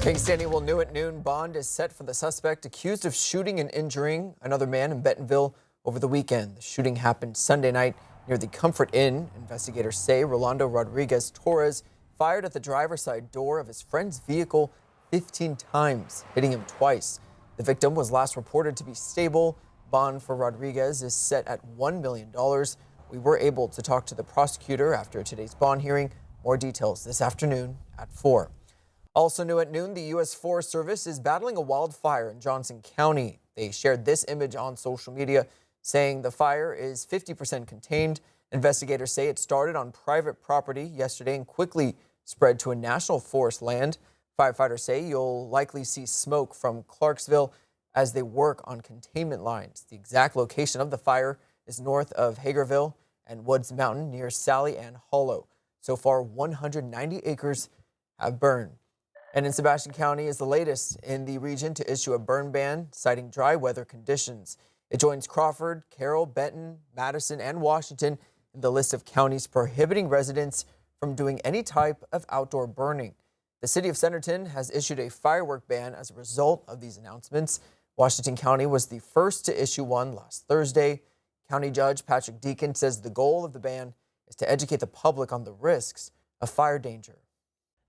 Case Daniel new at noon. Bond is set for the suspect accused of shooting and injuring another man in Bentonville over the weekend. The shooting happened Sunday night near the Comfort Inn. Investigators say Rolando Rodriguez-Torrez fired at the driver's side door of his friend's vehicle 15 times, hitting him twice. The victim was last reported to be stable. Bond for Rodriguez is set at $1 million. We were able to talk to the prosecutor after today's bond hearing. More details this afternoon at 4. Also new at noon, the U.S. Forest Service is battling a wildfire in Johnson County. They shared this image on social media saying the fire is 50% contained. Investigators say it started on private property yesterday and quickly spread to a national forest land. Firefighters say you'll likely see smoke from Clarksville as they work on containment lines. The exact location of the fire is north of Hagerville and Woods Mountain near Sally Ann Hollow. So far, 190 acres have burned. And in Sebastian County is the latest in the region to issue a burn ban, citing dry weather conditions. It joins Crawford, Carroll, Benton, Madison, and Washington in the list of counties prohibiting residents from doing any type of outdoor burning. The city of Centerton has issued a firework ban as a result of these announcements. Washington County was the first to issue one last Thursday. County Judge Patrick Deacon says the goal of the ban is to educate the public on the risks of fire danger.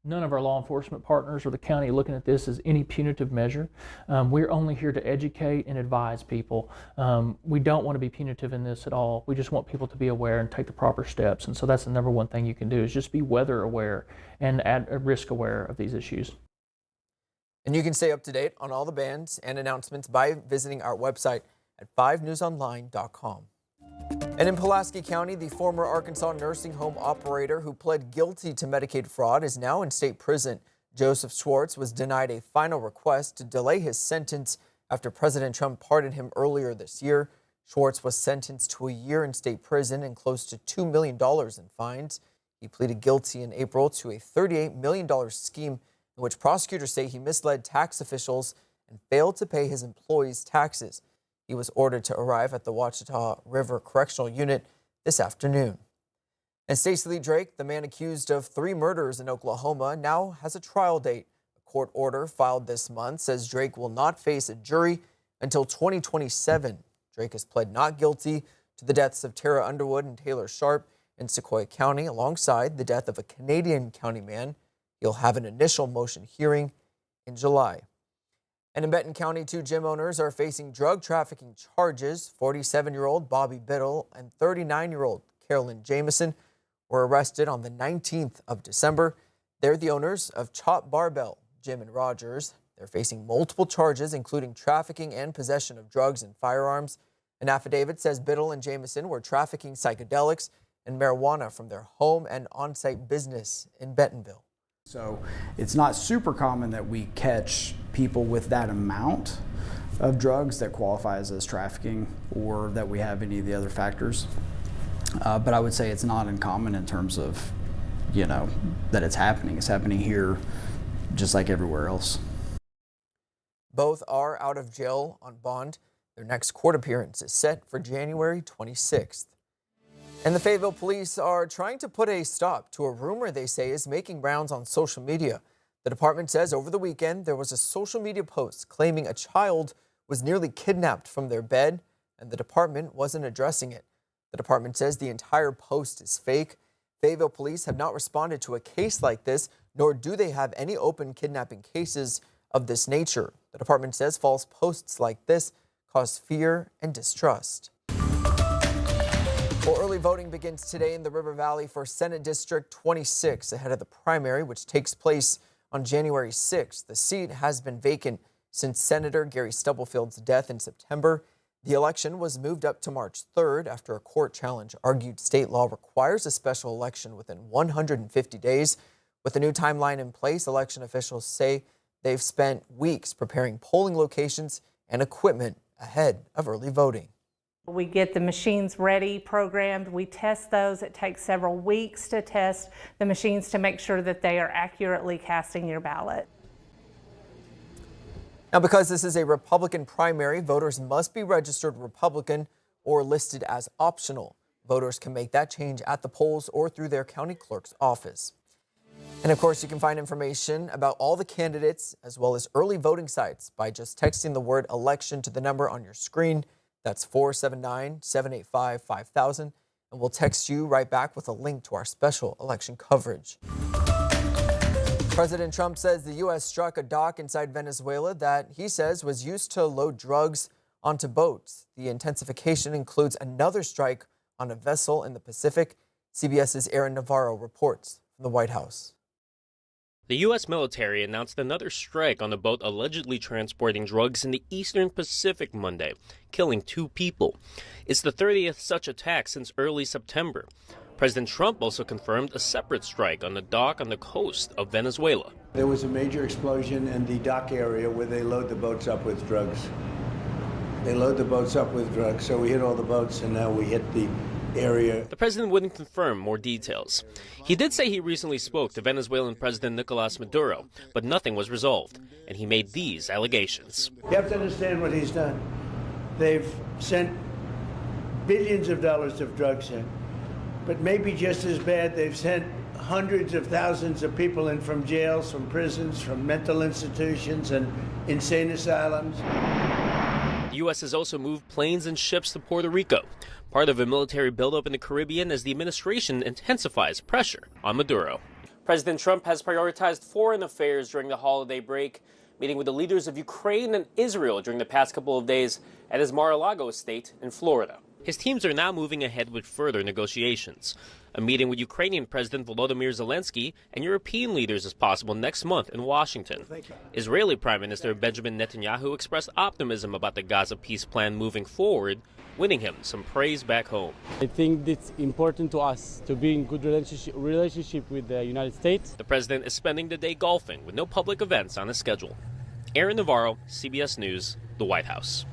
None of our law enforcement partners or the county are looking at this as any punitive measure. We're only here to educate and advise people. We don't want to be punitive in this at all. We just want people to be aware and take the proper steps. And so that's the number one thing you can do is just be weather aware and risk aware of these issues. And you can stay up to date on all the bans and announcements by visiting our website at 5newsonline.com. And in Pulaski County, the former Arkansas nursing home operator who pled guilty to Medicaid fraud is now in state prison. Joseph Schwartz was denied a final request to delay his sentence after President Trump pardoned him earlier this year. Schwartz was sentenced to a year in state prison and close to $2 million in fines. He pleaded guilty in April to a $38 million scheme in which prosecutors say he misled tax officials and failed to pay his employees' taxes. He was ordered to arrive at the Ouachita River Correctional Unit this afternoon. And Stacey Lee Drake, the man accused of 3 murders in Oklahoma, now has a trial date. A court order filed this month says Drake will not face a jury until 2027. Drake has pled not guilty to the deaths of Tara Underwood and Taylor Sharp in Sequoia County, alongside the death of a Canadian county man. He'll have an initial motion hearing in July. And in Benton County, 2 gym owners are facing drug trafficking charges. 47-year-old Bobby Biddle and 39-year-old Carolyn Jamison were arrested on the 19th of December. They're the owners of Chop Barbell Gym in Rogers. They're facing multiple charges, including trafficking and possession of drugs and firearms. An affidavit says Biddle and Jamison were trafficking psychedelics and marijuana from their home and on-site business in Bentonville. So it's not super common that we catch people with that amount of drugs that qualifies as trafficking or that we have any of the other factors. But I would say it's not uncommon in terms of, that it's happening. It's happening here just like everywhere else. Both are out of jail on bond. Their next court appearance is set for January 26th. And the Fayetteville police are trying to put a stop to a rumor they say is making rounds on social media. The department says over the weekend there was a social media post claiming a child was nearly kidnapped from their bed, and the department wasn't addressing it. The department says the entire post is fake. Fayetteville police have not responded to a case like this, nor do they have any open kidnapping cases of this nature. The department says false posts like this cause fear and distrust. Well, early voting begins today in the River Valley for Senate District 26 ahead of the primary, which takes place on January 6th. The seat has been vacant since Senator Gary Stubblefield's death in September. The election was moved up to March 3rd after a court challenge argued state law requires a special election within 150 days. With the new timeline in place, election officials say they've spent weeks preparing polling locations and equipment ahead of early voting. We get the machines ready, programmed, we test those. It takes several weeks to test the machines to make sure that they are accurately casting your ballot. Now, because this is a Republican primary, voters must be registered Republican or listed as optional. Voters can make that change at the polls or through their county clerk's office. And of course, you can find information about all the candidates as well as early voting sites by just texting the word election to the number on your screen. That's 479-785-5000. And we'll text you right back with a link to our special election coverage. President Trump says the U.S. struck a dock inside Venezuela that he says was used to load drugs onto boats. The intensification includes another strike on a vessel in the Pacific. CBS's Aaron Navarro reports from the White House. The U.S. military announced another strike on a boat allegedly transporting drugs in the eastern Pacific Monday, killing 2 people. It's the 30th such attack since early September. President Trump also confirmed a separate strike on the dock on the coast of Venezuela. There was a major explosion in the dock area where they load the boats up with drugs. They load the boats up with drugs, so we hit all the boats and now we hit the area. The president wouldn't confirm more details. He did say he recently spoke to Venezuelan President Nicolás Maduro, but nothing was resolved, and he made these allegations. You have to understand what he's done. They've sent billions of dollars of drugs in, but maybe just as bad, they've sent hundreds of thousands of people in from jails, from prisons, from mental institutions and insane asylums. The U.S. has also moved planes and ships to Puerto Rico, part of a military buildup in the Caribbean as the administration intensifies pressure on Maduro. President Trump has prioritized foreign affairs during the holiday break, meeting with the leaders of Ukraine and Israel during the past couple of days at his Mar-a-Lago estate in Florida. His teams are now moving ahead with further negotiations. A meeting with Ukrainian President Volodymyr Zelensky and European leaders is possible next month in Washington. Israeli Prime Minister Benjamin Netanyahu expressed optimism about the Gaza peace plan moving forward, winning him some praise back home. I think it's important to us to be in good relationship with the United States. The president is spending the day golfing with no public events on his schedule. Aaron Navarro, CBS News, the White House.